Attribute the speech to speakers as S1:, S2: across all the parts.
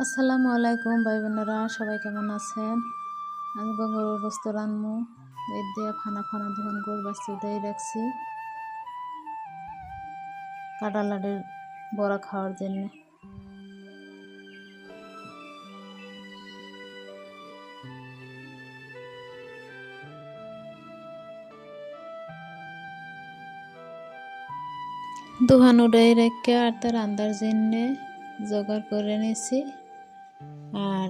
S1: আসসালামু আলাইকুম ভাই বোনেরা, সবাই কেমন আছেন? আমি গরুর গোস্ত রান্নু এই দিয়ে খানা খানা ধোন গরু বাচ্চা উঠাই রাখছি কাটা লাডের বড়া খাওয়ার জন্য। দোহান উঠাই রেখে আর তার রান্নার জন্য জোগাড় করে নিয়েছি। আর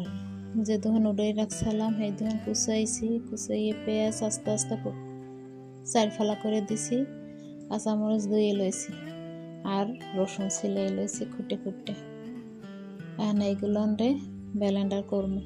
S1: যে দোহান উঠাই রাখছিলাম সেই দোহান কুচাইয়ে পেঁয়াজ আস্তে আস্তে চার ফালা করে দিছি, কাঁচামরিচ ধুয়ে লইছি আর রসুন ছিলাই লইছি খুঁটে খুঁটে। এখন এইগুলো ব্লেন্ডার করবো।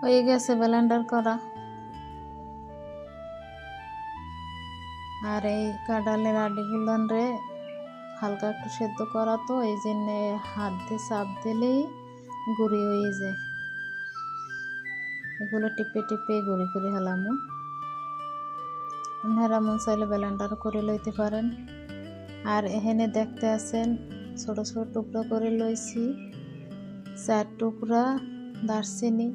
S1: হয়ে গেছে ব্লেন্ডার করা। আর এই কাঁঠালের আটিগুলো হালকা একটু সেদ্ধ করা, তো এই জন্য হাত দিয়ে চাপ দিলেই গুঁড়ি হয়ে যায়। এগুলো টিপে টিপে গুঁড়ি করে হেলামো। আপনারা মন চাইলে ব্লেন্ডার করে লইতে পারেন। আর এখানে দেখতে আছেন ছোট ছোট টুকরো করে লইছি 4 টুকরা দারচিনি,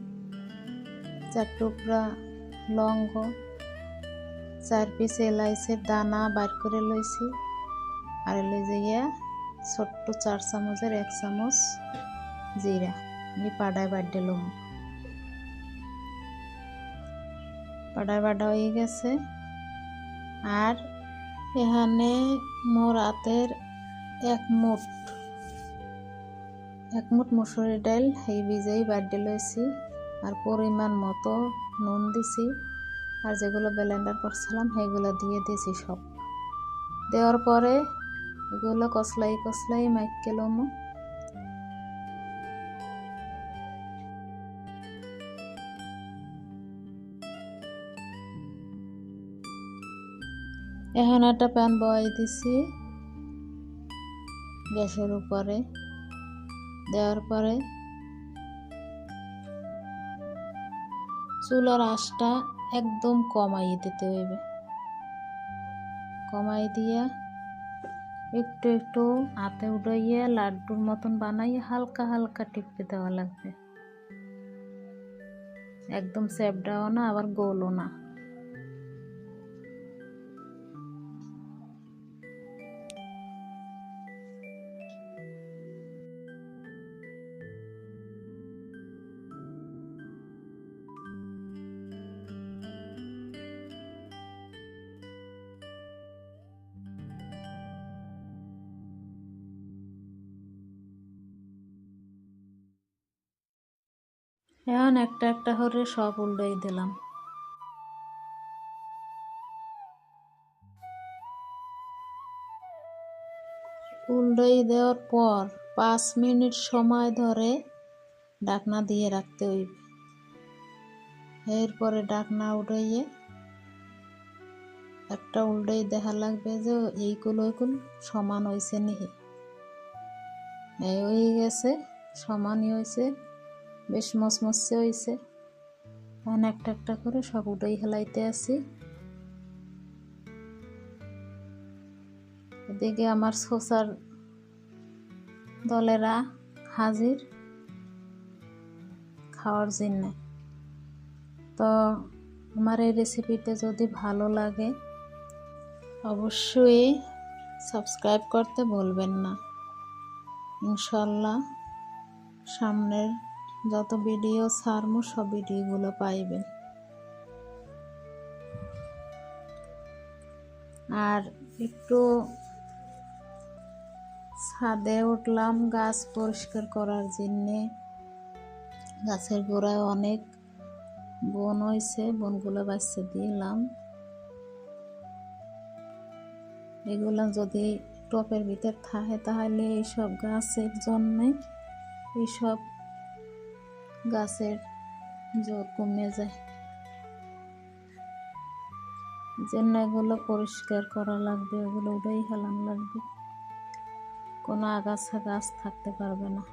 S1: 4 টুকরা লবঙ্গ, 4 পিস এলাইচের দানা বার করে লইছি। আর লই যাইয়া ছোট্ট 4 চামচের 1 চামচ জিরা আমি পাড়ায় বাট দিলাম। পাড়ায় বাটা হয়ে গেছে। আর এখানে মোর হাতের এক মুঠ মুসুরি ডাল এই ভিজাই বাট লইছি। আর পরিমাণ মতো নুন দিছি। আর যেগুলো ব্লেন্ডার করছিলাম সেগুলো দিয়ে দিছি সব। দেওয়ার পরে এগুলো কসলাই মাইকে লমু। এখন একটা প্যান বসাই দিছি গ্যাসের উপরে। দেওয়ার পরে চুলার আঁচটা একদম কমাই দিতে হইবে। কমাই দিয়া একটু একটু হাতে উঠাইয়া লাড্ডুর মতন বানাইয়া হালকা হালকা টিপে দেওয়া লাগবে। একদম চ্যাপটাও না আবার গোলও না। এখন একটা একটা করে সব উল্টাই দিলাম। উল্টাই দেওয়ার পর 5 মিনিট সময় ধরে ঢাকনা দিয়ে রাখতে হইবে। এরপরে ঢাকনা উঠাইয়ে একটা উল্টাই দেখা লাগবে যে এইগুলো সমান হয়েছে নাকি। এই হয়ে গেছে, সমানই হয়েছে, বেশ মচমচে হয়েছে। এখন একটা একটা করে সব উঠাই হেলাইতে আসি। এদিকে আমার শসার দলেরা হাজির খাওয়ার জন্য। তো আমার এই রেসিপিটা যদি ভালো লাগে অবশ্যই সাবস্ক্রাইব করতে ভুলবেন না। ইনশাল্লাহ সামনের যত ভিডিও ছাড়মু সব ভিডিওগুলো পাইবেন। আর একটু ছাদে উঠলাম গাছ পরিষ্কার করার জন্যে। গাছের গোড়ায় অনেক বন হয়েছে, বনগুলো বাঁচতে দিলাম। এগুলো যদি টপের ভিতর থাকে তাহলে এইসব গাছের জন্যে এইসব গাছের জোর কমে যায়। জন্য এগুলো পরিষ্কার করা লাগবে, ওগুলো উঠেই ফেলানো লাগবে, কোনো আগাছা গাছ থাকতে পারবে না।